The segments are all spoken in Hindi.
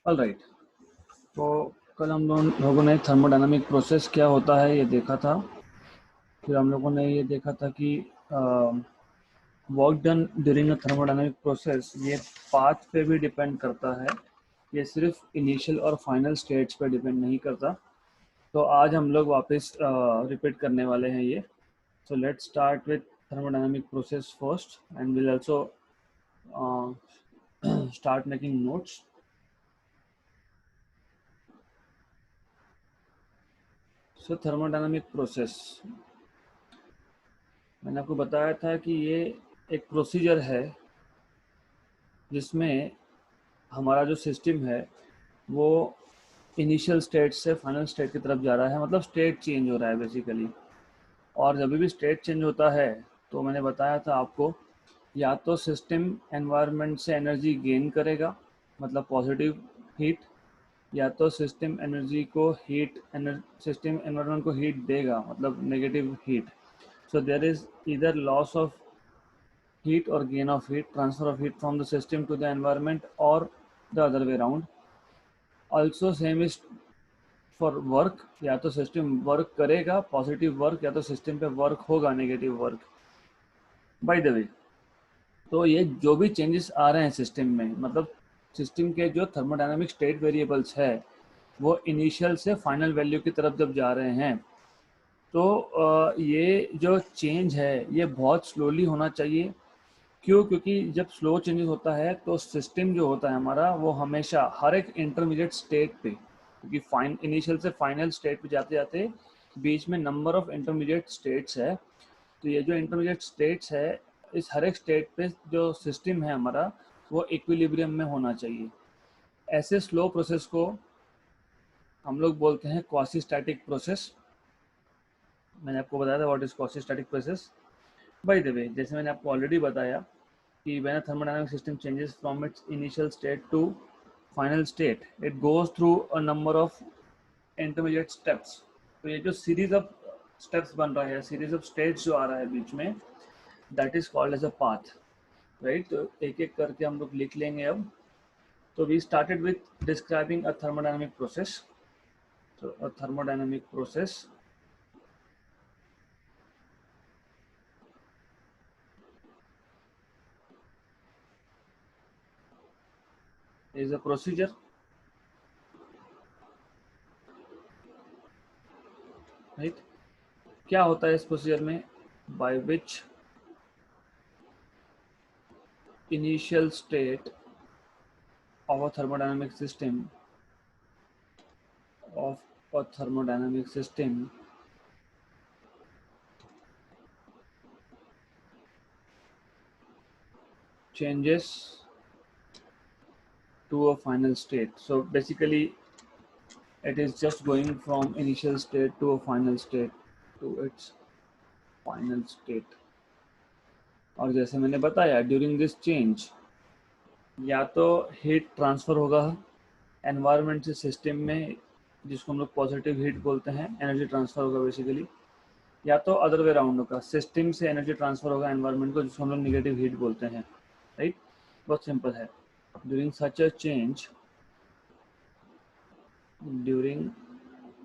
All right. तो कल हम लोगों ने थर्मोडायनामिक प्रोसेस क्या होता है ये देखा था। फिर हम लोगों ने ये देखा था कि work done during a thermodynamic process ये पाथ पे भी डिपेंड करता है, ये सिर्फ इनिशियल और फाइनल स्टेट्स पे डिपेंड नहीं करता। तो आज हम लोग वापस रिपीट करने वाले हैं ये। So let's start with thermodynamic process first and will also start making notes. So thermodynamic process मैंने आपको बताया था कि ये एक प्रोसीजर है जिसमें हमारा जो सिस्टम है वो इनिशियल स्टेट से फाइनल स्टेट की तरफ जा रहा है, मतलब स्टेट चेंज हो रहा है बेसिकली। और जब भी स्टेट चेंज होता है तो मैंने बताया था आपको, या तो सिस्टम एनवायरनमेंट से एनर्जी गेन करेगा मतलब पॉजिटिव हीट, या तो सिस्टम एनर्जी को सिस्टम एनवायरनमेंट को हीट देगा मतलब negative heat. So there is either loss of heat or gain of heat, transfer of heat from the system to the environment or the other way around. Also same is for work, या तो सिस्टम वर्क करेगा पॉजिटिव वर्क या तो सिस्टम पे वर्क होगा नेगेटिव वर्क। बाय द वे, तो ये जो भी चेंजेस आ रहे हैं सिस्टम में, मतलब सिस्टम के जो थर्मोडायनामिक स्टेट वेरिएबल्स है वो इनिशियल से फाइनल वैल्यू की तरफ जब जा रहे हैं तो ये जो चेंज है ये बहुत स्लोली होना चाहिए। क्यों? क्योंकि जब स्लो चेंजेस होता है तो सिस्टम जो होता है हमारा वो हमेशा हर एक इंटरमीडिएट स्टेट पे, क्योंकि इनिशियल से फाइनल स्टेट पे जाते जाते बीच में नंबर ऑफ इंटरमीडिएट स्टेट्स है। तो ये जो इंटरमीडिएट स्टेट्स है इस हर एक स्टेट पे जो सिस्टम है हमारा वो इक्विलिब्रियम में होना चाहिए। ऐसे स्लो प्रोसेस को हम लोग बोलते हैं क्वासी स्टैटिक प्रोसेस। मैंने आपको बताया था what is quasi static process. Bye the वे, जैसे मैंने आपको ऑलरेडी बताया कि when a thermodynamic system changes from its initial state to final state, it goes through a number of intermediate steps. तो ये जो सीरीज ऑफ स्टेप्स बन रहा है, सीरीज ऑफ स्टेट्स जो आ रहा है बीच में, that is called as a path, right. तो एक एक करके हम लोग लिख लेंगे अब। तो we started with describing a thermodynamic process. तो a thermodynamic process is a procedure, right. क्या होता है इस प्रोसीजर में? By which initial state of a thermodynamic system of a thermodynamic system changes to a final state. So basically it is just going from initial state to a final state to its final state। और जैसे मैंने बताया ड्यूरिंग दिस चेंज या तो हीट ट्रांसफ़र होगा एनवायरनमेंट से सिस्टम में, जिसको हम लोग पॉजिटिव हीट बोलते हैं, एनर्जी ट्रांसफ़र होगा बेसिकली, या तो अदर वे राउंड होगा, सिस्टम से एनर्जी ट्रांसफ़र होगा एनवायरनमेंट को, जिसको हम लोग निगेटिव हीट बोलते हैं, राइट। बहुत सिंपल है। During such a change during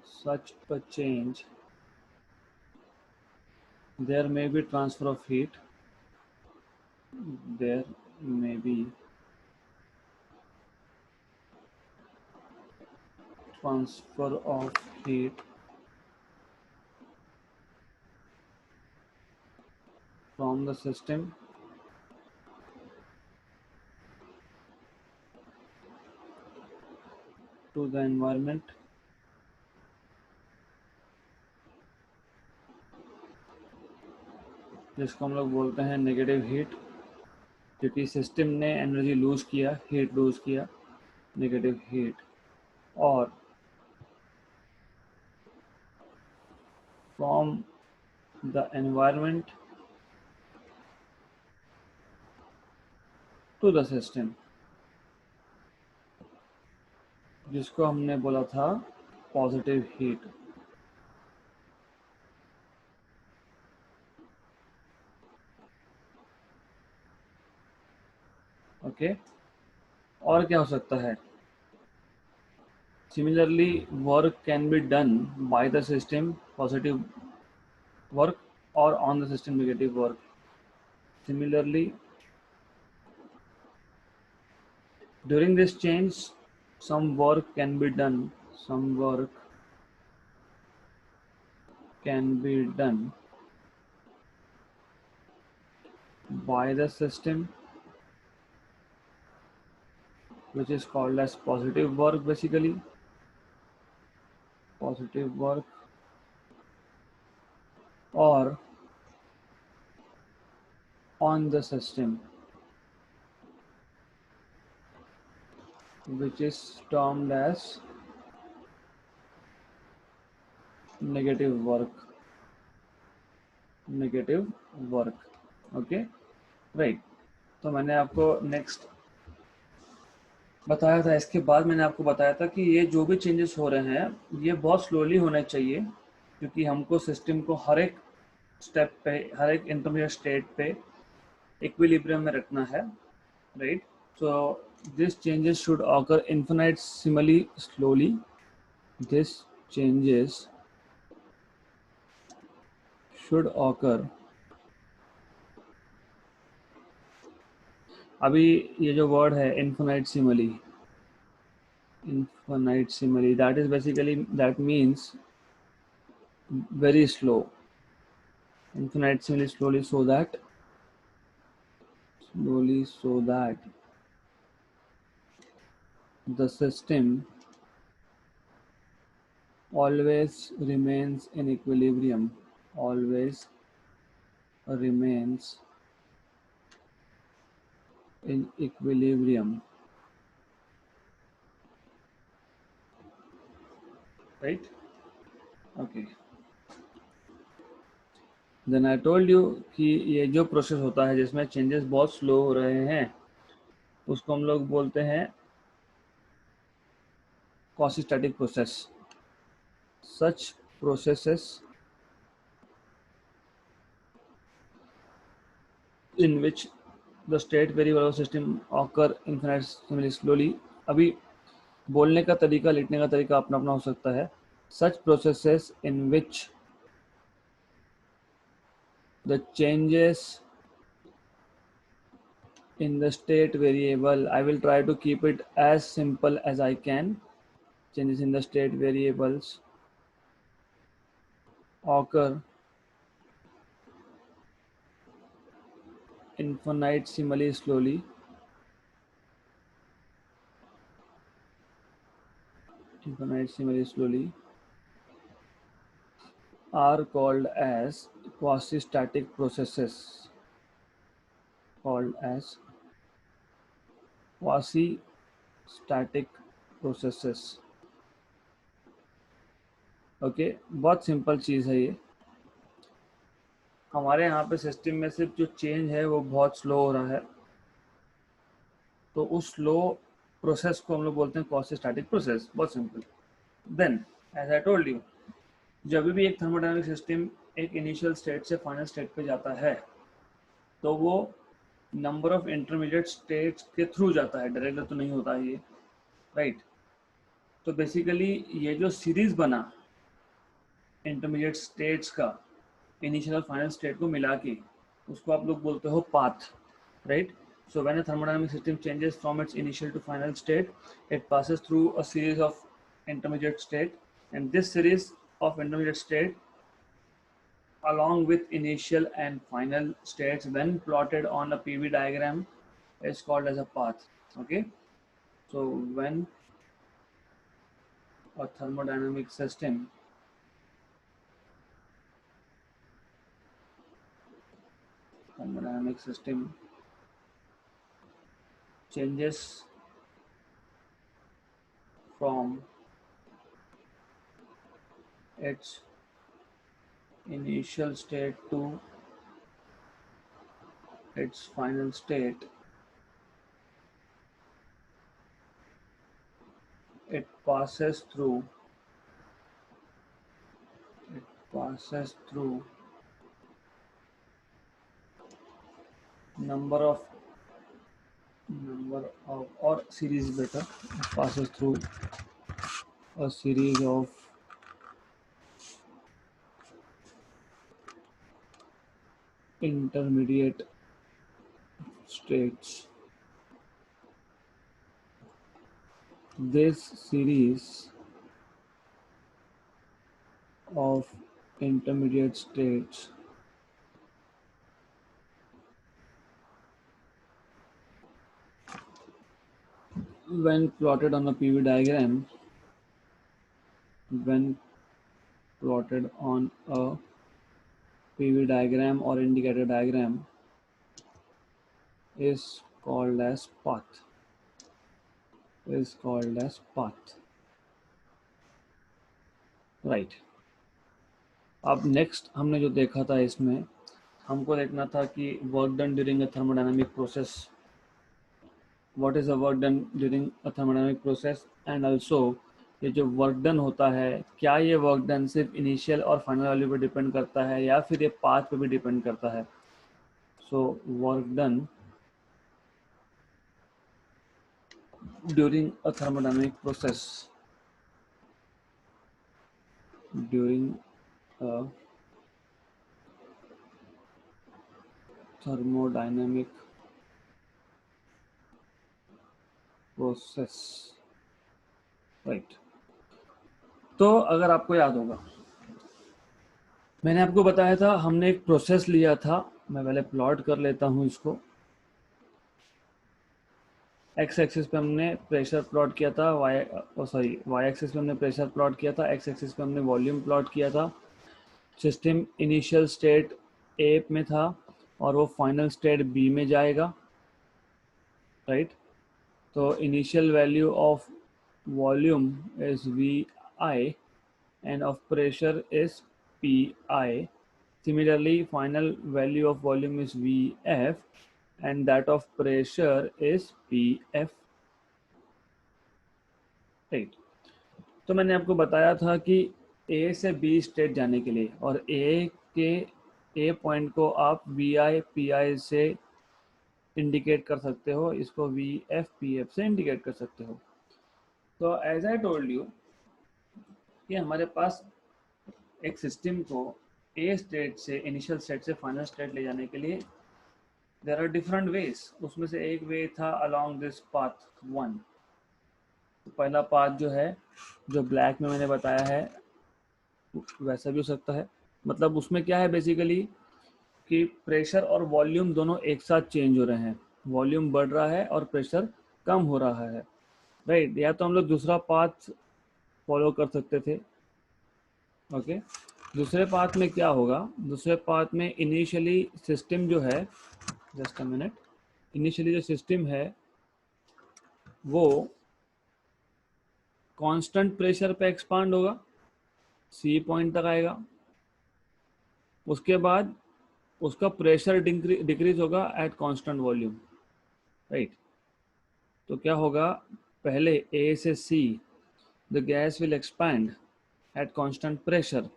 such a change there may be transfer of heat, there may be transfer of heat from the system to the environment, जिसको हम लोग बोलते हैं नेगेटिव हीट, क्योंकि सिस्टम ने एनर्जी लूज किया, हीट लूज किया, नेगेटिव हीट। और from the environment to the system, जिसको हमने बोला था पॉजिटिव हीट। ओके। और क्या हो सकता है? Similarly, work can be done by the system, positive work, or on the system, negative work. Similarly, during this change, some work can be done. Some work can be done by the system, which is called as positive work, basically. Positive work, or on the system, which is termed as negative work. Negative work. Okay, right. तो मैंने आपको नेक्स्ट बताया था, इसके बाद मैंने आपको बताया था कि ये जो भी चेंजेस हो रहे हैं ये बहुत स्लोली होने चाहिए, क्योंकि हमको सिस्टम को हर एक स्टेप पे, हर एक इंटरमीडिएट स्टेट पे इक्विलिब्रियम में रखना है, right. So this changes should occur infinitesimally slowly. This changes should occur. अभी ये जो वर्ड है infinitesimally, that is basically, that means very slow. Infinitesimally slowly, so that the system always remains in equilibrium. Always remains in equilibrium, right? Okay. Then I told you कि ये जो प्रोसेस होता है जिसमें चेंजेस बहुत स्लो हो रहे हैं उसको हम लोग बोलते हैं quasi-static process. Such processes in which the state variable of system occur infinitesimally slowly. अभी बोलने का तरीका, लिखने का तरीका अपना अपना हो सकता है. Such processes in which the changes in the state variable, I will try to keep it as simple as I can. Changes in the state variables occur infinitesimally slowly. Infinitesimally slowly are called as quasi-static processes. Called as quasi-static processes. Okay, बहुत सिंपल चीज़ है ये. हमारे यहाँ पे सिस्टम में सिर्फ जो चेंज है वो बहुत स्लो हो रहा है, तो उस स्लो प्रोसेस को हम लोग बोलते हैं क्वासी-स्टैटिक प्रोसेस. बहुत simple. Then as I told you, जब भी एक थर्मोडायनामिक सिस्टम एक इनिशियल स्टेट से फाइनल स्टेट पे जाता है तो वो नंबर ऑफ इंटरमीडिएट स्टेट्स के थ्रू जाता है, डायरेक्ट तो नहीं होता है ये, राइट. तो बेसिकली ये जो सीरीज बना इंटरमीडिएट स्टेट्स का इनिशियल और फाइनल स्टेट को मिला के, उसको आप लोग बोलते हो path, right. So when a thermodynamic system changes from its initial to final state, it passes through a series of intermediate state, and this series of intermediate state along with initial and final states when plotted on a PV diagram is called as a path. Okay, so when a thermodynamic system changes from its initial state to its final state, it passes through number of or series better, it passes through a series of intermediate states. This series of intermediate states when plotted on a PV diagram, when plotted on a PV diagram or indicator diagram is called as path. Is called as path. Right. अब नेक्स्ट हमने जो देखा था इसमें हमको देखना था कि work done during a thermodynamic process, what is a work done during a thermodynamic process, and also ये जो वर्क डन होता है क्या ये वर्क डन सिर्फ इनिशियल और फाइनल वैल्यू पे डिपेंड करता है या फिर ये पाथ पे भी डिपेंड करता है. So work done during a thermodynamic process, during a thermodynamic process. Right. तो अगर आपको याद होगा मैंने आपको बताया था हमने एक प्रोसेस लिया था. मैं पहले प्लॉट कर लेता हूं इसको. एक्स एक्सिस पे हमने प्रेशर प्लॉट किया था, वाई एक्सिस पे हमने प्रेशर प्लॉट किया था, एक्स एक्सिस पे हमने वॉल्यूम प्लॉट किया था. सिस्टम इनिशियल स्टेट ए में था और वो फाइनल स्टेट बी में जाएगा. राइट. तो initial value of volume is V I and of pressure is Pi. Similarly, final value of volume is Vf and that of pressure is Pf. Right. तो मैंने आपको बताया था कि A से B स्टेट जाने के लिए और A पॉइंट को आप Vi Pi से इंडिकेट कर सकते हो, इसको Vf Pf से इंडिकेट कर सकते हो. तो एज आई टोल्ड यू कि हमारे पास एक सिस्टम को ए स्टेट से इनिशियल स्टेट से फाइनल स्टेट ले जाने के लिए देयर आर डिफरेंट वेज. उसमें से एक वे था अलोंग दिस पाथ 1. तो पहला पाथ जो है जो ब्लैक में मैंने बताया है वैसा भी हो सकता है. मतलब उसमें क्या है बेसिकली कि प्रेशर और वॉल्यूम दोनों एक साथ चेंज हो रहे हैं. वॉल्यूम बढ़ रहा है और प्रेशर कम हो रहा है. राइट. या तो हम लोग दूसरा पाथ फॉलो कर सकते थे. ओके. दूसरे पाथ में क्या होगा, दूसरे पाथ में इनिशियली सिस्टम जो है, जस्ट अ मिनट, इनिशियली जो सिस्टम है वो कांस्टेंट प्रेशर पे एक्सपांड होगा, सी पॉइंट तक आएगा. उसके बाद उसका प्रेशर डिक्रीज होगा एट कांस्टेंट वॉल्यूम. राइट. तो क्या होगा, पहले ए से C the gas will expand at constant pressure,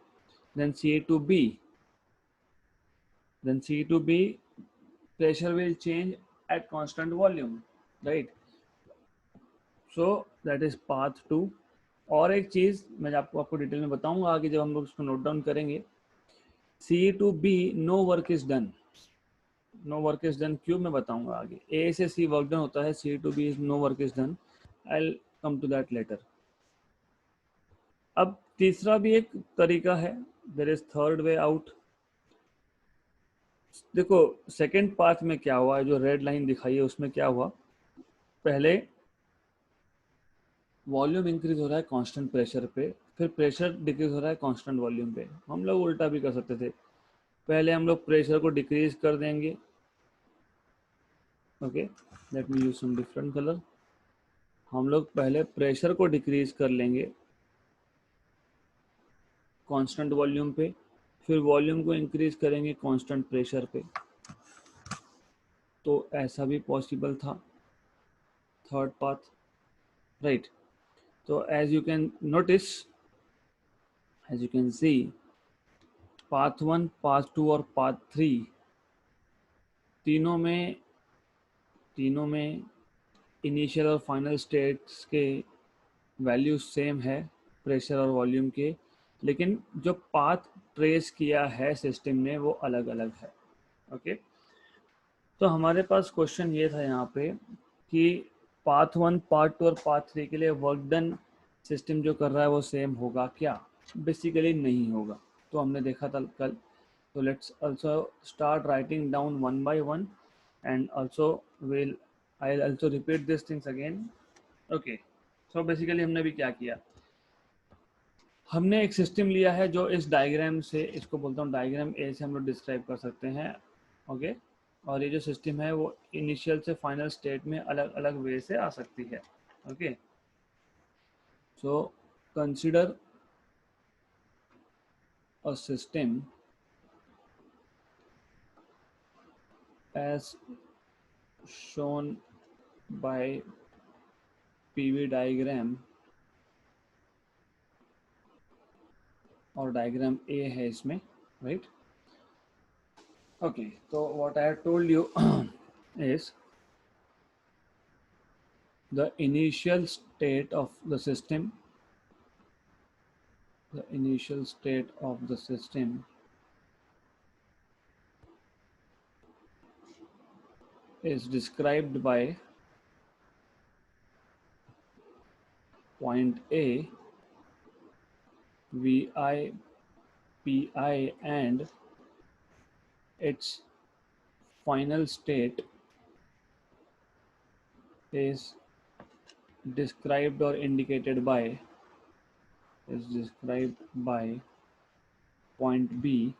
then C to B, then C to B pressure will change at constant volume. Right. So that is path 2. और एक चीज मैं आपको डिटेल में बताऊंगा आगे जब हम लोग इसको नोट डाउन करेंगे. C to B no work is done. No work is done क्यों मैं बताऊंगा आगे. A से C वर्क डन होता है, C to B no work is done. I will come to that later. अब तीसरा भी एक तरीका है, there is third way out. देखो सेकेंड पाथ में क्या हुआ, जो रेड लाइन दिखाई है उसमें क्या हुआ, पहले वॉल्यूम इंक्रीज हो रहा है कांस्टेंट प्रेशर पे, फिर प्रेशर डिक्रीज हो रहा है कांस्टेंट वॉल्यूम पे. हम लोग उल्टा भी कर सकते थे. पहले हम लोग प्रेशर को डिक्रीज कर देंगे. Okay, let me use some different colour. हम लोग पहले प्रेशर को डिक्रीज कर लेंगे कांस्टेंट वॉल्यूम पे, फिर वॉल्यूम को इंक्रीज करेंगे कांस्टेंट प्रेशर पे. तो ऐसा भी पॉसिबल था थर्ड पाथ. राइट. तो as you can notice, as you can see, path 1, path 2 और पाथ 3 तीनों में इनिशियल और फाइनल स्टेट्स के वैल्यूज सेम है. प्रेशर और वॉल्यूम के, लेकिन जो पाथ ट्रेस किया है सिस्टम ने वो अलग अलग है। ओके, तो हमारे पास क्वेश्चन ये था यहाँ पे कि पाथ 1, पार्ट 2 और पाथ 3 के लिए वर्क डन सिस्टम जो कर रहा है वो सेम होगा क्या? बेसिकली नहीं होगा। तो हमने देखा था कल। तो let's also start writing down one by one, and also will I also repeat this things again. Okay, so basically हमने भी क्या किया, हमने एक सिस्टम लिया है जो इस डायग्राम से, इसको बोलता हूँ डायग्राम ए से हम लोग डिस्क्राइब कर सकते हैं। ओके, और ये जो सिस्टम है वो इनिशियल से फाइनल स्टेट में अलग अलग वे से आ सकती है। Okay, so consider a system as shown by PV diagram, और डायग्राम ए है इसमें, राइट? ओके, तो what I have told you is the initial state of the system, the initial state of the system is described by point A, Vi, Pi, and its final state is described or indicated by, is described by point B,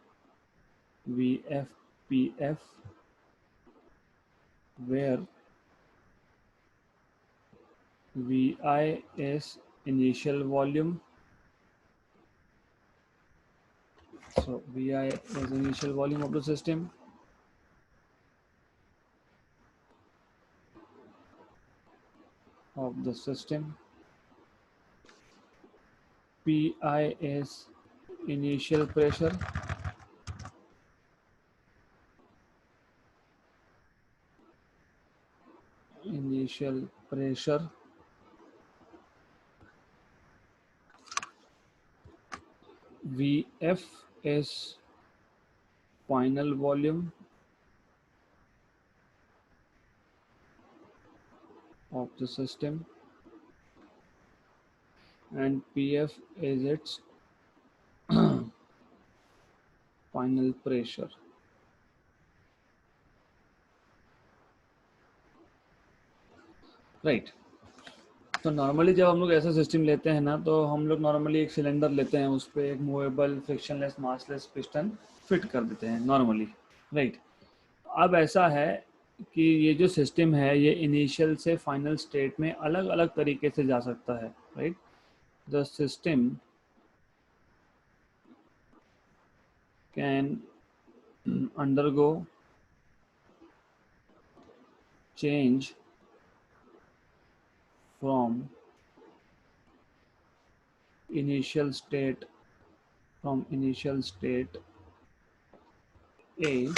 Vf, Pf, where Vi is initial volume. So Vi is initial volume of the system. Pi is initial pressure. Initial pressure. Vf is final volume of the system, and Pf is its final pressure. Right, तो नॉर्मली जब हम लोग ऐसा सिस्टम लेते हैं ना, तो हम लोग नॉर्मली एक सिलेंडर लेते हैं, उस पर एक movable frictionless massless piston fit कर देते हैं नॉर्मली, राइट? अब ऐसा है कि ये जो सिस्टम है ये इनिशियल से फाइनल स्टेट में अलग अलग तरीके से जा सकता है, right? The system can undergo change from initial state A,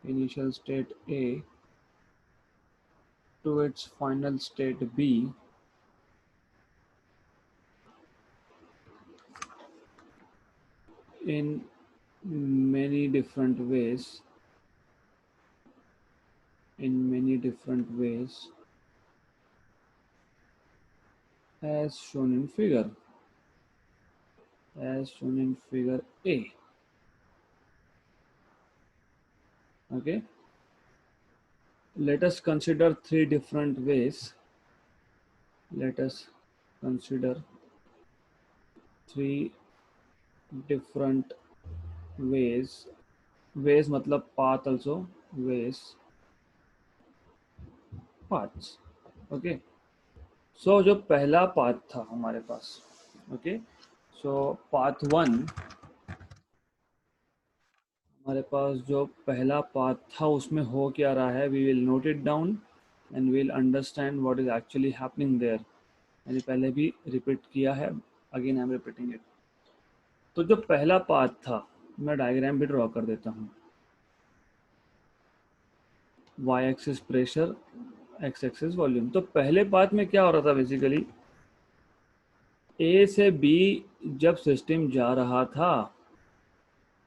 initial state A to its final state B in many different ways, as shown in figure A. Okay, let us consider three different ways. Let us consider three different ways. Ways मतलब path also, paths. Okay, so जो पहला path था हमारे पास, okay, so path 1, हमारे पास जो पहला पाथ था उसमें हो क्या रहा है, we will note it down and we'll understand what is actually happening there. मैंने पहले भी रिपीट किया है, again I am repeating it. तो जो पहला पाथ था, मैं डायग्राम भी ड्रॉ कर देता हूँ। Y axis pressure, X axis volume. तो पहले पाथ में क्या हो रहा था बेसिकली, ए से बी जब सिस्टम जा रहा था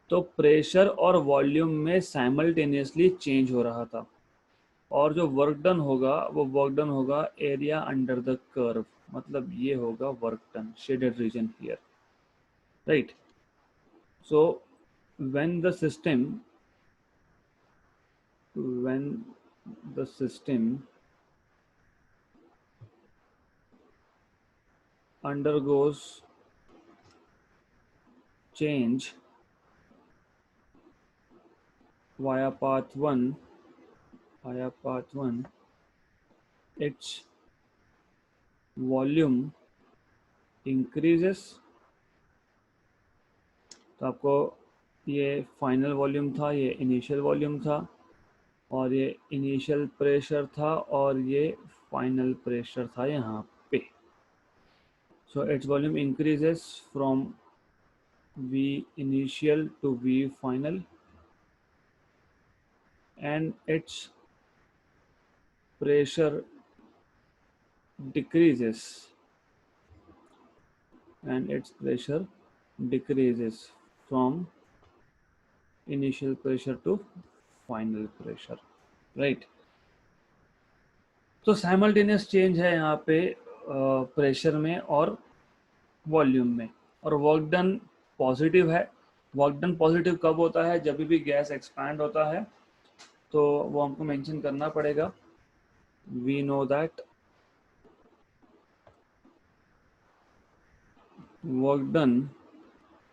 तो प्रेशर और वॉल्यूम में साइमल्टेनियसली चेंज हो रहा था, और जो वर्क डन होगा वो वर्क डन होगा एरिया अंडर द कर्व, मतलब ये होगा work done, shaded region here, right. So when the system undergoes change via path 1, its volume increases। तो आपको ये फाइनल वॉल्यूम था, ये इनिशियल वॉल्यूम था, और ये इनिशियल प्रेशर था, और ये फाइनल प्रेशर था यहाँ पे। So its volume increases from V initial to V final, and its pressure decreases from initial pressure to final pressure, right। तो साइमल्टेनियस चेंज है यहाँ पे प्रेशर में और वॉल्यूम में, और वर्क डन पॉजिटिव है। वर्क डन पॉजिटिव कब होता है? जब भी गैस एक्सपैंड होता है, तो वो हमको मेंशन करना पड़ेगा। We know that work done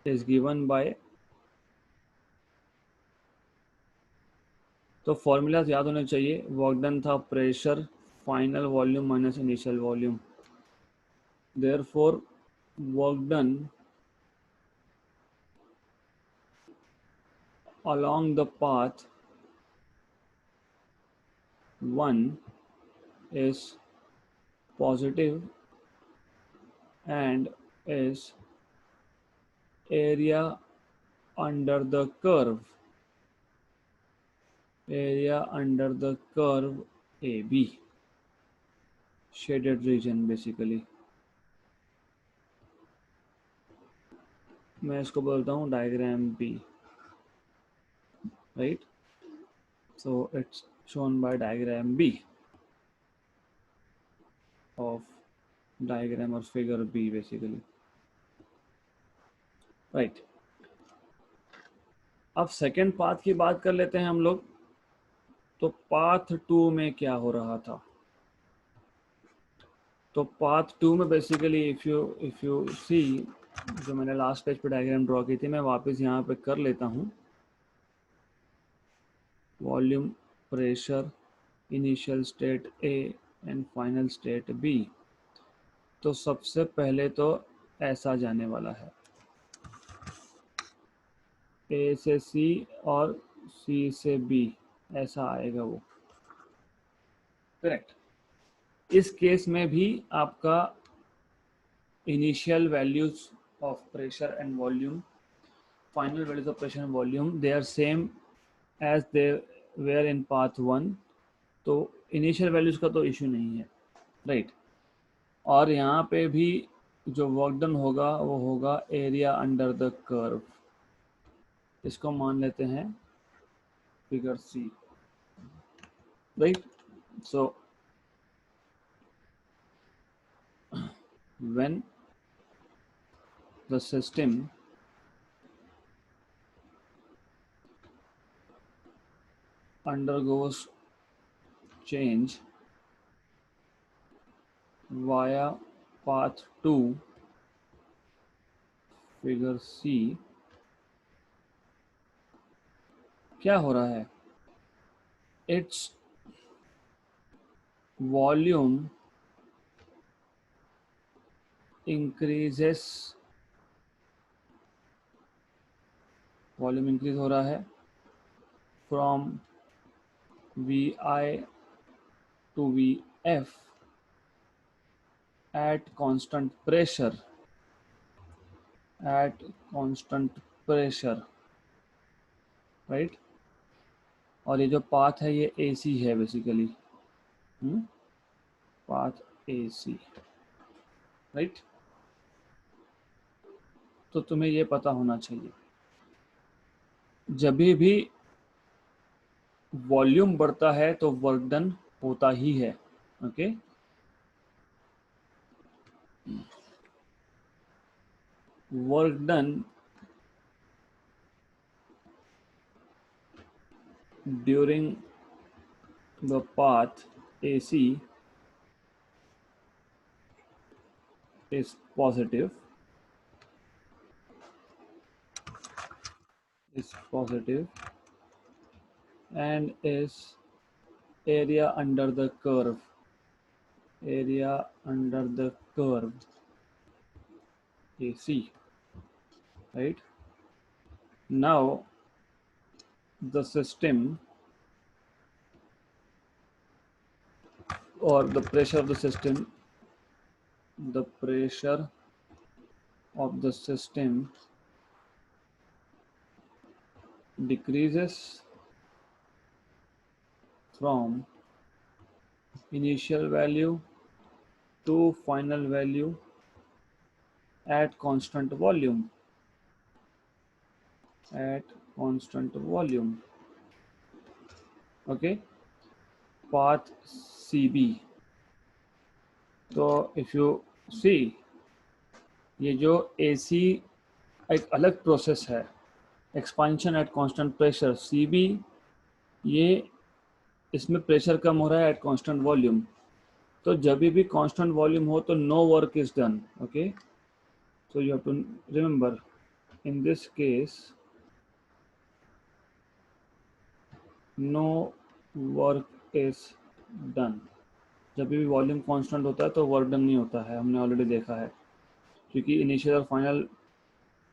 is given by, तो फॉर्मूलाज याद होने चाहिए। वर्क डन था pressure final volume minus initial volume, therefore work done along the path 1 is positive and is area under the curve, AB, shaded region basically। मैं इसको बोलता हूँ diagram B, right। So it's shown by diagram B of diagram or figure B basically, right। अब सेकेंड पाथ की बात कर लेते हैं हम लोग। तो पाथ 2 में क्या हो रहा था? तो पाथ 2 में बेसिकली इफ यू सी, जो मैंने लास्ट पेज पे डायग्राम ड्रॉ की थी, मैं वापस यहाँ पे कर लेता हूँ। Volume, pressure, initial state A and final state B. तो सबसे पहले तो ऐसा जाने वाला है, ए से सी और सी से बी, ऐसा आएगा वो, करेक्ट। इस केस में भी आपका initial values of pressure and volume, final values of pressure and volume, they are same as they were in path 1। तो इनिशियल वैल्यूज का तो इशू नहीं है, राइट। और यहाँ पे भी जो वर्क डन होगा वो होगा एरिया अंडर द कर्व। इसको मान लेते हैं figure C, right. So when the system undergoes change via path 2, figure C, क्या हो रहा है? Its volume increases, volume increase हो रहा है from VI to VF at constant pressure, right. और ये जो पाथ है ये AC है बेसिकली, पाथ AC, राइट। तो तुम्हें ये पता होना चाहिए, जब भी वॉल्यूम बढ़ता है तो वर्क डन होता ही है। Okay, work done during the path AC is positive, and is area under the curve, AC, right? Now the system, or the pressure of the system, decreases from initial value to final value at constant volume, okay, path CB. तो if you see, ये जो AC एक अलग प्रोसेस है, expansion eight constant pressure, CB, ये इसमें प्रेशर कम हो रहा है एट कांस्टेंट वॉल्यूम। तो जब भी कांस्टेंट वॉल्यूम हो तो no work is done. Okay, so you have to remember, in this case no work is done. जब भी वॉल्यूम कांस्टेंट होता है तो वर्क डन नहीं होता है, हमने ऑलरेडी देखा है, क्योंकि इनिशियल और final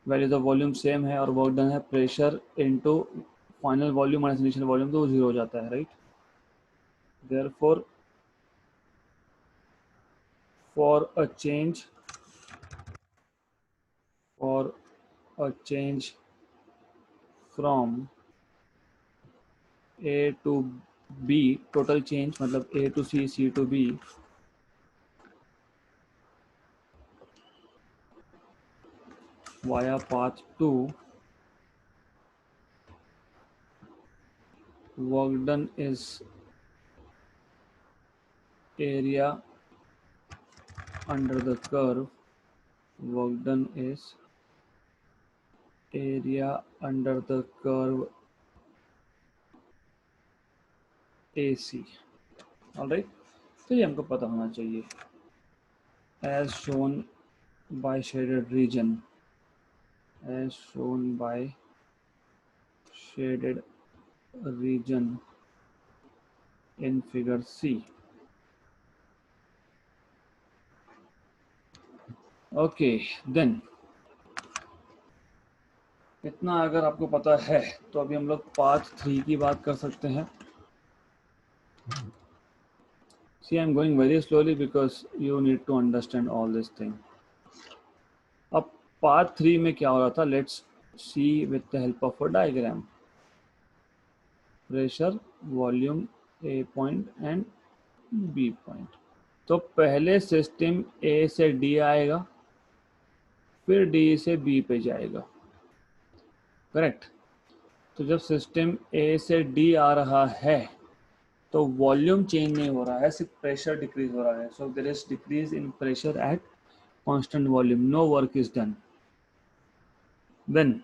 values of volume same है और वर्क डन है pressure into final volume minus initial volume, तो वो जीरो हो जाता है, right. Therefore for a change from A to B, total change मतलब A to C, C to B, via path 2, work done is area under the curve, AC, alright। तो ये हमको पता होना चाहिए, as shown by shaded region, in figure C। Okay, then इतना अगर आपको पता है तो अभी हम लोग पार्ट 3 की बात कर सकते हैं। See, I'm going very slowly because you need to understand all this thing. अब पार्ट 3 में क्या हो रहा था, let's see with the help of a diagram. Pressure, volume, A point and B point. तो पहले सिस्टम ए से डी आएगा, फिर डी से बी पे जाएगा, करेक्ट। तो जब सिस्टम ए से डी आ रहा है तो वॉल्यूम चेंज नहीं हो रहा है, सिर्फ प्रेशर डिक्रीज हो रहा है। So there is decrease in pressure at constant volume, no work is done. Then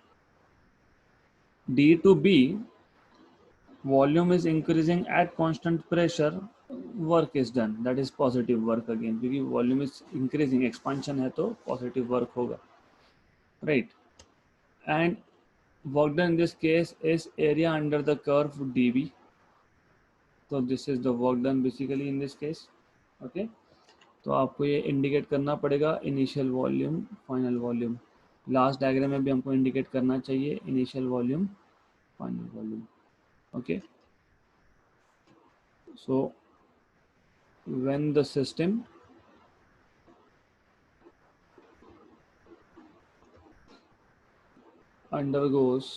D to B, volume is increasing at constant pressure, work is done, that is positive work again, क्योंकि वॉल्यूम इज इंक्रीजिंग, एक्सपांशन है तो पॉजिटिव वर्क होगा, right. And work done in this case is area under the curve dB। तो this is the work done basically in this case, okay. तो आपको ये इंडिकेट करना पड़ेगा, initial volume, final volume. Last diagram में भी हमको इंडिकेट करना चाहिए initial volume, final volume, okay. So when the system undergoes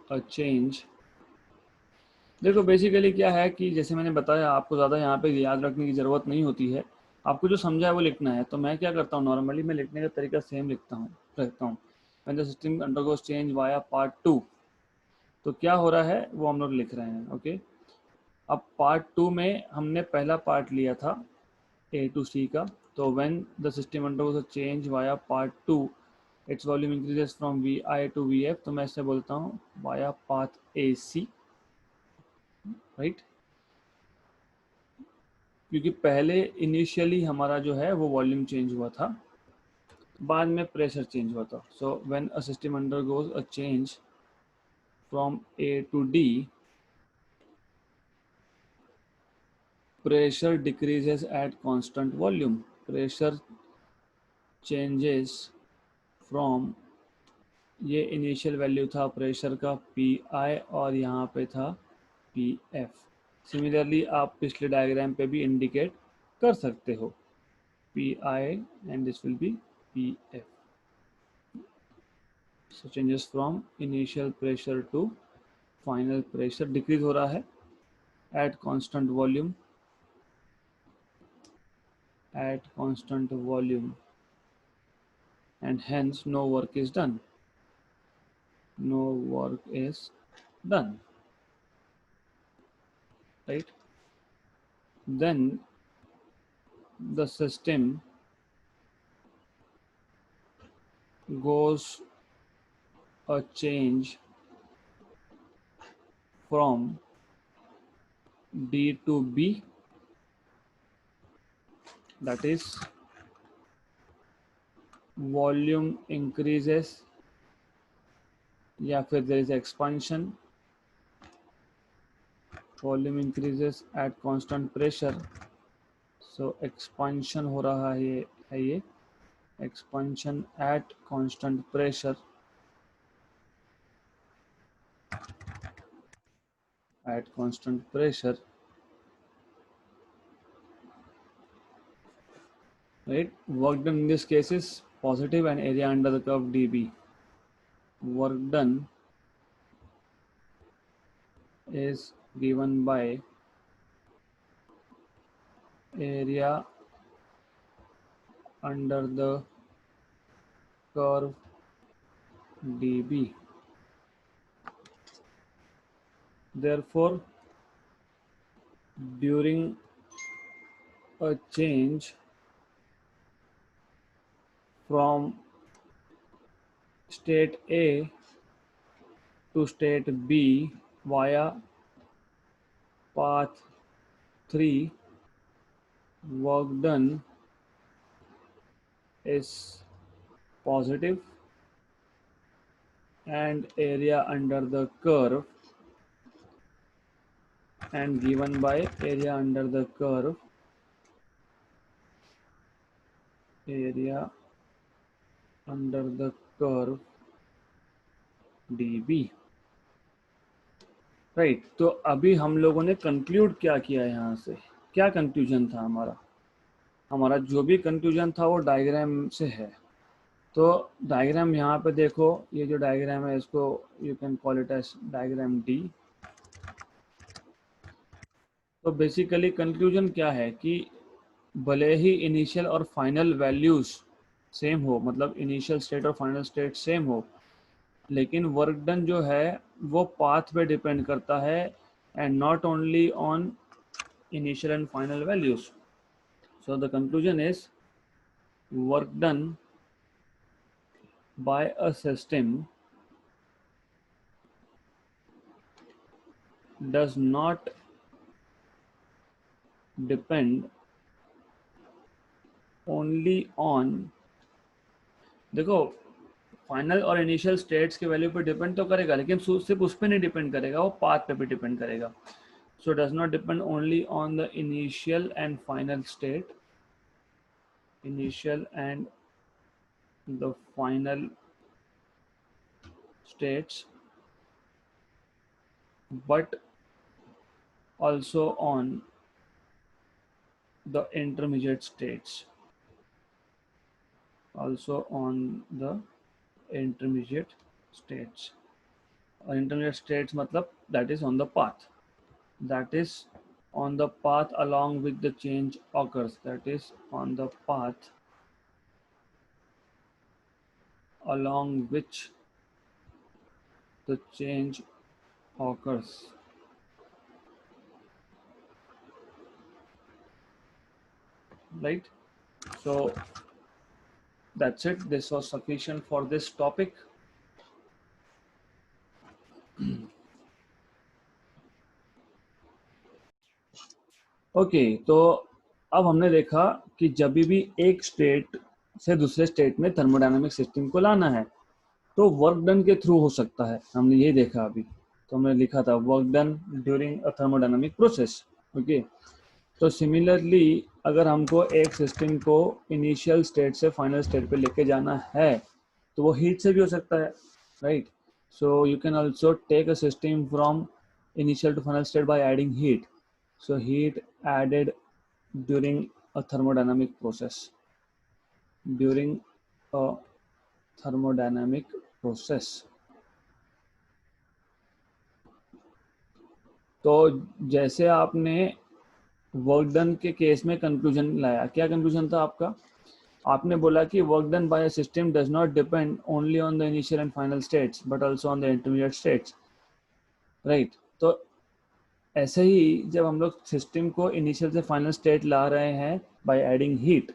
a change, देखो बेसिकली क्या है कि जैसे मैंने बताया आपको, ज़्यादा यहाँ पे याद रखने की ज़रूरत नहीं होती है। आपको जो समझा है वो लिखना है। तो मैं क्या करता हूँ, नॉर्मली मैं लिखने का तरीका सेम रखता हूँ। When the system undergoes change via part 2, तो क्या हो रहा है वो हम लोग लिख रहे हैं। ओके, अब पार्ट 2 में हमने पहला पार्ट लिया था A to C का, तो when the system undergoes a change via part 2 its volume increases from VI to VF, तो मैं इससे बोलता हूँ वाया पाथ AC, राइट। क्योंकि पहले इनिशियली हमारा जो है वो वॉल्यूम चेंज हुआ था, बाद में प्रेशर चेंज हुआ था। So when a system undergoes a change from A to D, pressure decreases at constant volume. Pressure changes from, ये इनिशियल वैल्यू था प्रेशर का PI और यहाँ पे था PF। सिमिलरली आप पिछले डायग्राम पे भी इंडिकेट कर सकते हो PI and this will be PF। So changes from initial pressure to final pressure decrease हो रहा है at constant volume, at constant volume, and hence no work is done. No work is done, right? Then the system goes a change from D to B, that is volume increases या फिर there is expansion, volume increases at constant pressure, so expansion हो रहा है ये expansion at constant pressure, at constant pressure, right? Work done in this case is positive and area under the curve dB. Work done is given by area under the curve dB. Therefore, during a change from state A to state B via path 3, work done is positive and area under the curve, and given by area under the curve, area under the curve dB, right. तो अभी हम लोगों ने कंक्लूड क्या किया यहाँ से, क्या कंक्लूजन था हमारा जो भी कंक्लूजन था वो डायग्राम से है। तो डायग्राम यहाँ पे देखो, ये जो डायग्राम है इसको you can call it as diagram D. तो बेसिकली कंक्लूजन क्या है कि भले ही इनिशियल और फाइनल वैल्यूज सेम हो, मतलब इनिशियल स्टेट और फाइनल स्टेट सेम हो, लेकिन वर्क डन जो है वो पाथ पे डिपेंड करता है and not only on initial and final values. So the conclusion is work done by a system does not depend only on, देखो फाइनल और इनिशियल स्टेट्स के वैल्यू पे डिपेंड तो करेगा, लेकिन सिर्फ उस पर नहीं डिपेंड करेगा, वो पाथ पे भी डिपेंड करेगा। So does not depend only on the initial and final state, initial and the final states, but also on the intermediate states, also on the intermediate states, or intermediate states मतलब that is on the path, that is on the path along which the change occurs, that is on the path along which the change occurs. Right, so that's it. This was sufficient for this topic. Okay तो अब हमने देखा कि जब भी एक स्टेट से दूसरे स्टेट में थर्मोडायनामिक सिस्टम को लाना है तो वर्क डन के थ्रू हो सकता है, हमने ये देखा अभी। तो हमने लिखा था work done during a thermodynamic process. Okay, तो सिमिलरली अगर हमको एक सिस्टम को इनिशियल स्टेट से फाइनल स्टेट पे लेके जाना है तो वो हीट से भी हो सकता है, right. So you can also take a system from initial to final state by adding heat. So heat added during a thermodynamic process. During a thermodynamic process. तो जैसे आपने वर्क डन के केस में कंक्लूजन लाया, क्या कंक्लूजन था आपका? आपने बोला कि work done by a system does not depend only on the initial and final states but also on the intermediate states, right. तो ऐसे ही जब हम लोग सिस्टम को इनिशियल से फाइनल स्टेट ला रहे हैं बाय एडिंग हीट,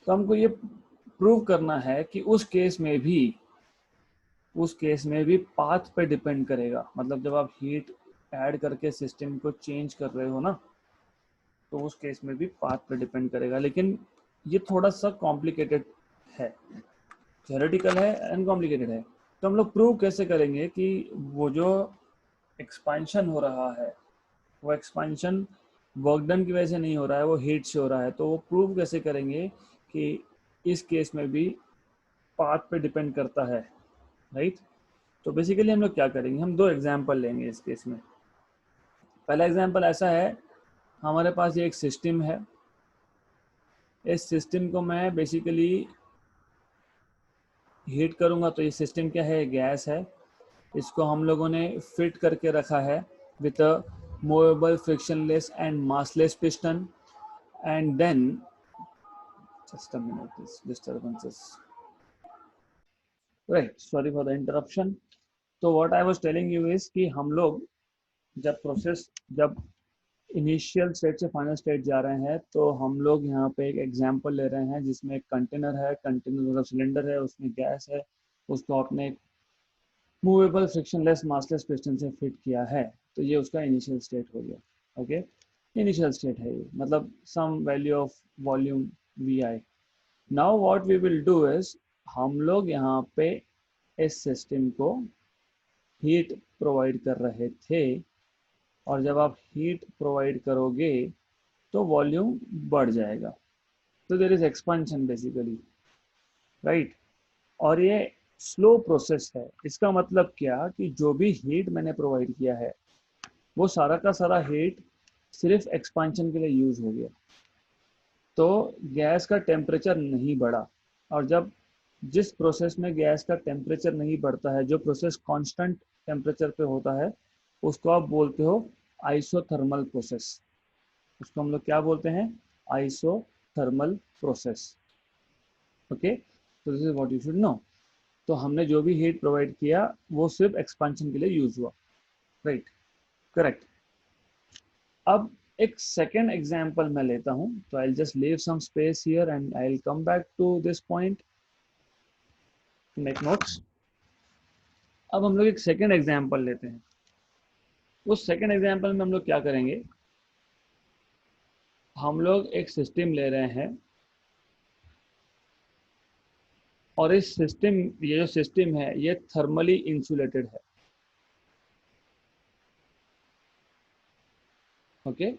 तो हमको ये प्रूव करना है कि उस केस में भी पाथ पे डिपेंड करेगा। मतलब जब आप हीट ऐड करके सिस्टम को चेंज कर रहे हो ना, तो उस केस में भी पाथ पे डिपेंड करेगा। लेकिन ये थोड़ा सा कॉम्प्लिकेटेड है, थ्योरेटिकल है एंड कॉम्प्लिकेटेड है। तो हम लोग प्रूव कैसे करेंगे कि वो जो एक्सपेंशन हो रहा है वो एक्सपेंशन वर्क डन की वजह से नहीं हो रहा है, वो हीट से हो रहा है। तो वो प्रूव कैसे करेंगे कि इस केस में भी पाथ पे डिपेंड करता है, राइट। तो बेसिकली हम लोग क्या करेंगे, हम दो एग्जांपल लेंगे इस केस में। पहला एग्जांपल ऐसा है, हमारे पास ये एक सिस्टम है। इस सिस्टम को मैं बेसिकली हीट करूंगा तो ये सिस्टम क्या है, गैस है। इसको हम लोगों ने फिट करके रखा है with a movable frictionless and massless piston. And then just a minute, this disturbances, right, sorry for the interruption. तो what I was telling you is कि हम लोग जब इनिशियल स्टेट से फाइनल स्टेट जा रहे हैं तो हम लोग यहाँ पे एक एग्जांपल ले रहे हैं जिसमें एक कंटेनर है, कंटेनर मतलब सिलेंडर है, उसमें गैस है। उसको आपने एक मूवेबल फ्रिक्शनलेस मासलेस पिस्टन से फिट किया है। तो ये उसका इनिशियल स्टेट हो गया। ओके, इनिशियल स्टेट है ये, मतलब some value of volume V I. Now what we will do is, हम लोग यहाँ पे इस सिस्टम को हीट प्रोवाइड कर रहे थे, और जब आप हीट प्रोवाइड करोगे तो वॉल्यूम बढ़ जाएगा। तो there is expansion basically, right. और ये स्लो प्रोसेस है। इसका मतलब क्या कि जो भी हीट मैंने प्रोवाइड किया है वो सारा का सारा हीट सिर्फ एक्सपेंशन के लिए यूज हो गया। तो गैस का टेम्परेचर नहीं बढ़ा। और जब जिस प्रोसेस में गैस का टेम्परेचर नहीं बढ़ता है, जो प्रोसेस कांस्टेंट टेम्परेचर पे होता है, उसको आप बोलते हो आइसोथर्मल प्रोसेस। उसको हम लोग क्या बोलते हैं, आइसोथर्मल प्रोसेस। ओके, तो this is what you should know. तो हमने जो भी हीट प्रोवाइड किया वो सिर्फ एक्सपेंशन के लिए यूज हुआ, राइट, करेक्ट। अब एक सेकेंड एग्जाम्पल मैं लेता हूं, तो I just leave some space here and I will come back to this point, make notes. अब हम लोग एक सेकेंड एग्जाम्पल लेते हैं। उस सेकेंड एग्जाम्पल में हम लोग क्या करेंगे, हम लोग एक सिस्टम ले रहे हैं, और इस सिस्टम, ये जो सिस्टम है ये थर्मली इंसुलेटेड है। ओके,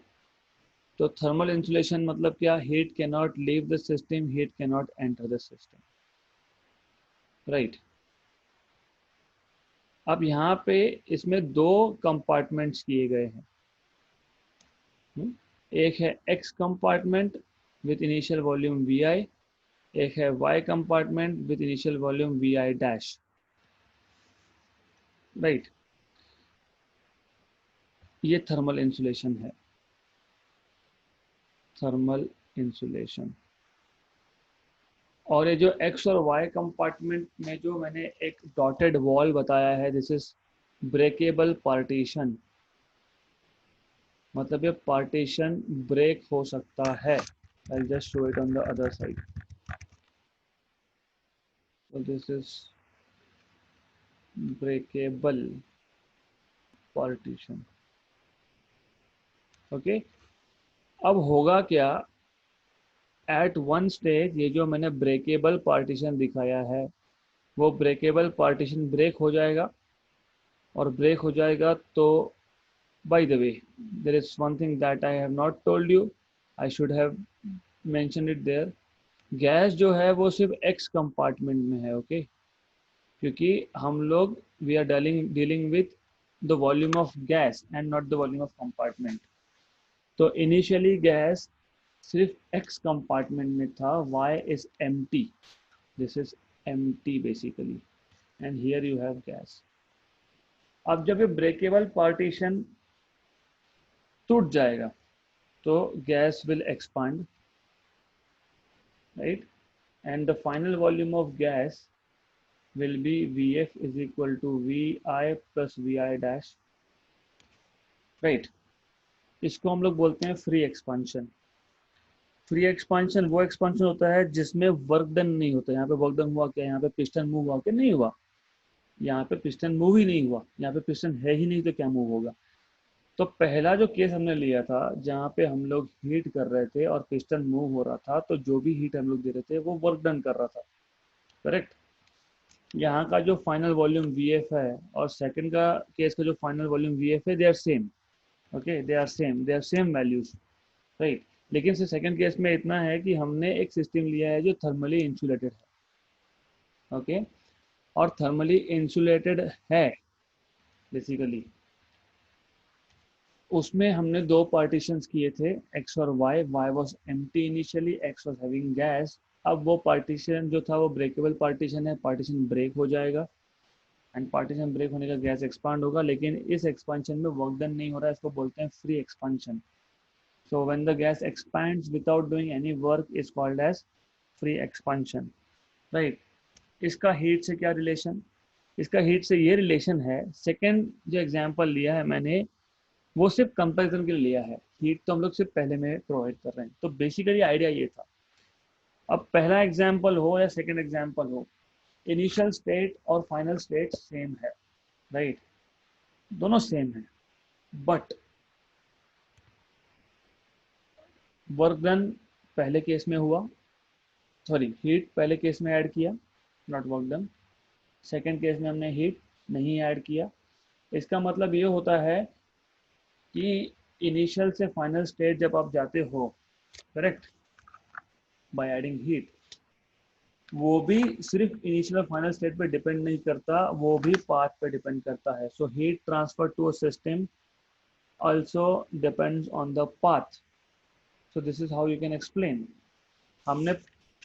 तो थर्मल इंसुलेशन मतलब क्या, heat can not leave the system, heat can not enter the system, right. अब यहाँ पे इसमें दो कंपार्टमेंट्स किए गए हैं। एक है X compartment with initial volume V I, एक है Y compartment with initial volume V I dash, right. ये थर्मल इंसुलेशन है। Thermal insulation. और ये जो एक्स और वाई कंपार्टमेंट में जो मैंने एक डॉटेड वॉल बताया है, दिस इज ब्रेकेबल पार्टीशन, मतलब ये पार्टीशन ब्रेक हो सकता है। I just show it on the other side. So this is breakable partition. Okay, अब होगा क्या, एट वन स्टेज ये जो मैंने ब्रेकेबल पार्टीशन दिखाया है वो ब्रेकेबल पार्टीशन ब्रेक हो जाएगा, और ब्रेक हो जाएगा तो by the way there is one thing that I have not told you, I should have mention it there. Gas जो है वो सिर्फ एक्स कंपार्टमेंट में है, ओके क्योंकि हम लोग we are dealing with the volume of gas and not the volume of compartment. तो इनिशियली गैस सिर्फ एक्स कंपार्टमेंट में था, y is empty, this is empty basically, and here you have gas। अब जब ये ब्रेकेबल पार्टीशन टूट जाएगा तो gas will expand, right, and the final volume of gas will be Vf is equal to Vi plus Vi dash, right. इसको हम लोग बोलते हैं फ्री एक्सपांशन। फ्री एक्सपांशन वो एक्सपांशन होता है जिसमें वर्क डन नहीं होता। यहाँ पे वर्क डन हुआ क्या, यहाँ पे पिस्टन मूव हुआ क्या, नहीं हुआ, यहाँ पे पिस्टन मूव ही नहीं हुआ, यहाँ पे पिस्टन है ही नहीं तो क्या मूव होगा। तो पहला जो केस हमने लिया था जहाँ पे हम लोग हीट कर रहे थे और पिस्टन मूव हो रहा था, तो जो भी हीट हम लोग दे रहे थे वो वर्क डन कर रहा था, करेक्ट। यहाँ का जो फाइनल वॉल्यूम Vf है और सेकंड का केस का जो फाइनल वॉल्यूम Vf है, they are same, okay, they are same values, right. लेकिन से सेकंड केस में इतना है कि हमने एक सिस्टम लिया है जो थर्मली इंसुलेटेड है, ओके, और थर्मली इंसुलेटेड है बेसिकली। उसमें हमने दो पार्टीशंस किए थे, एक्स और Y. Y was empty initially, X was having gas. अब वो पार्टीशन जो था वो ब्रेकेबल पार्टीशन है, पार्टीशन ब्रेक हो जाएगा एंड पार्टीशन ब्रेक होने का गैस एक्सपांड होगा, लेकिन इस एक्सपांशन में वर्क डन नहीं हो रहा है, इसको बोलते हैं free expansion. So when the gas expands without doing any work is called as free expansion, right. इसका हीट से क्या रिलेशन, इसका हीट से ये रिलेशन है, सेकेंड जो एग्जाम्पल लिया है मैंने वो सिर्फ कंपैरिजन के लिए लिया है, हीट तो हम लोग सिर्फ पहले में प्रोवाइड कर रहे हैं। तो बेसिकली आइडिया ये था, अब पहला एग्जाम्पल हो या सेकेंड एग्जाम्पल हो, इनिशियल स्टेट और फाइनल स्टेट सेम है, राइट, दोनों सेम है, बट वर्क डन पहले केस में हुआ, सॉरी हीट पहले केस में ऐड किया, not work done. Second case में हमने हीट नहीं ऐड किया। इसका मतलब ये होता है कि इनिशियल से फाइनल स्टेट जब आप जाते हो, करेक्ट, बाय एडिंग हीट, वो भी सिर्फ इनिशियल और फाइनल स्टेट पे डिपेंड नहीं करता, वो भी पाथ पे डिपेंड करता है। So heat transfer to a system also depends on the path, so this is how you can explain। हमने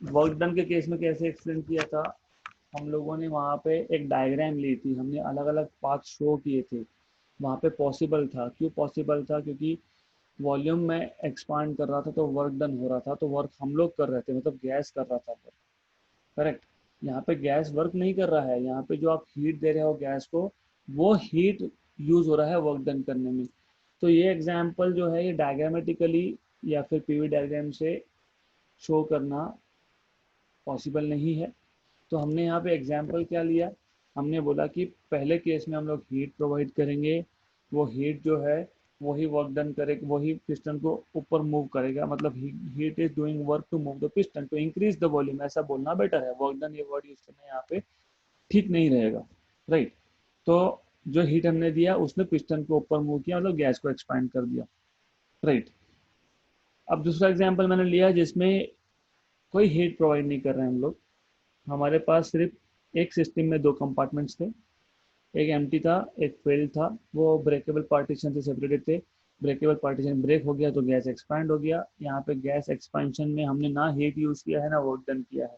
वर्क डन के केस में कैसे एक्सप्लेन किया था, हम लोगों ने वहाँ पे एक डायग्राम ली थी, हमने अलग अलग पाथ शो किए थे, वहाँ पे पॉसिबल था। क्यों पॉसिबल था, क्योंकि वॉल्यूम में एक्सपांड कर रहा था तो वर्क डन हो रहा था, तो वर्क हम लोग कर रहे थे, मतलब गैस कर रहा था वर्क, करेक्ट। यहाँ पे गैस वर्क नहीं कर रहा है, यहाँ पे जो आप हीट दे रहे हो गैस को, वो हीट यूज हो रहा है वर्क डन करने में। तो ये एग्जाम्पल जो है ये डायग्रामेटिकली या फिर पीवी डायग्राम से शो करना पॉसिबल नहीं है। तो हमने यहाँ पे एग्जाम्पल क्या लिया, हमने बोला कि पहले केस में हम लोग हीट प्रोवाइड करेंगे, वो हीट जो है वही वर्क डन करेगा, वही पिस्टन को ऊपर मूव करेगा, मतलब heat is doing work to move the piston to increase the volume, ऐसा बोलना बेटर है। वर्क डन ये वर्ड यूज करना यहाँ पे ठीक नहीं रहेगा, राइट। तो जो हीट हमने दिया उसने पिस्टन को ऊपर मूव किया, मतलब गैस को एक्सपांड कर दिया, राइट। अब दूसरा एग्जाम्पल मैंने लिया जिसमें कोई हीट प्रोवाइड नहीं कर रहे हैं हम लोग, हमारे पास सिर्फ एक सिस्टम में दो कंपार्टमेंट्स थे, एक एम्प्टी था एक फिल्ड था, वो ब्रेकेबल पार्टीशन से सेपरेटेड थे। ब्रेकेबल पार्टीशन ब्रेक हो गया तो गैस एक्सपैंड हो गया। यहाँ पे गैस एक्सपेंशन में हमने ना हीट यूज किया है ना वर्क डन किया है,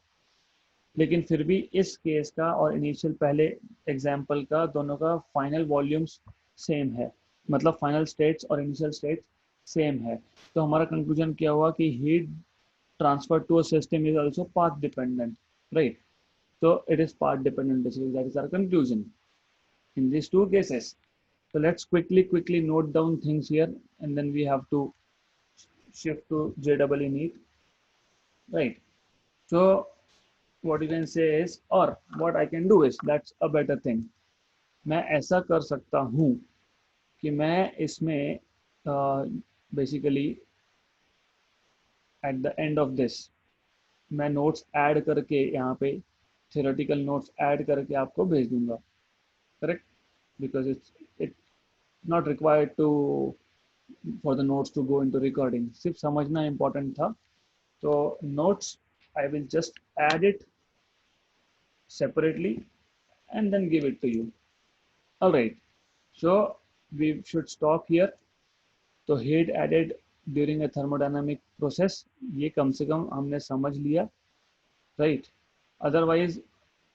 लेकिन फिर भी इस केस का और इनिशियल पहले एग्जाम्पल का दोनों का फाइनल वॉल्यूम्स सेम है, मतलब फाइनल स्टेट्स और इनिशियल स्टेट्स सेम है। तो हमारा कंक्लूजन क्या हुआ कि heat transfer to a system is also path dependent, right? So it is path dependent basically. That is our conclusion in these two cases. So let's quickly note down things here, and then we have to shift to JEE NEET, right? So what you can say is, or what I can do is, that's a better thing. मैं ऐसा कर सकता हूँ कि मैं इसमें basically at the end of this मैं नोट्स ऐड करके यहाँ पे थियोरेटिकल नोट्स ऐड करके आपको भेज दूंगा, correct? Because it's not required to for the notes to go into recording, सिर्फ समझना important था। तो notes I will just add it separately and then give it to you. All right, so we should stop here. तो heat added during a thermodynamic process, ये कम से कम हमने समझ लिया, राइट? अदरवाइज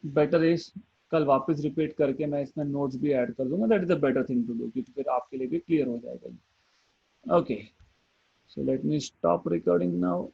बेटर इज कल वापस रिपीट करके मैं इसमें नोट्स भी ऐड कर दूंगा, that is the better thing to do, क्योंकि फिर आपके लिए भी क्लियर हो जाएगा। Okay, so let me stop recording now.